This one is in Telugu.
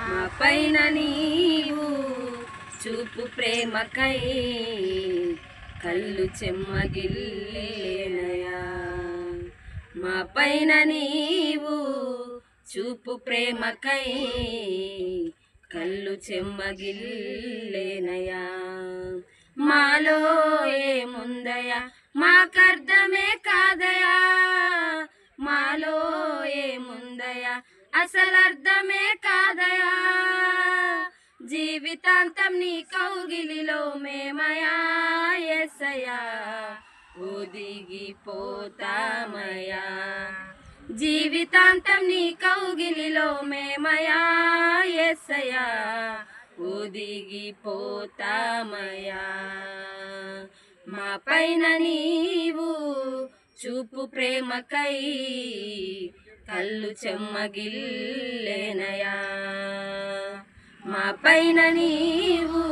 మా పైన నీవు చూపు ప్రేమకై కళ్ళు చెమ్మగిల్లేనయా. మా పైన నీవు చూపు ప్రేమకై కళ్ళు చెమ్మగిల్లేనయా. మాలో ఏముందయా మాకర్థమే కాదయా, మాలో ఏముందయా అసలర్థమే కాదయా. జీవితాంతం నీ కౌగిలిలో మేమయా యేసయ్యా, ఒదిగిపోతామయా. జీవితాంతం నీ కౌగిలిలో మేమయా యేసయ్యా, ఒదిగిపోతామయా. మా పైన నీవు చూపు ప్రేమకై కళ్ళు చెమ్మగిల్లేనయా. మా పైన నీవు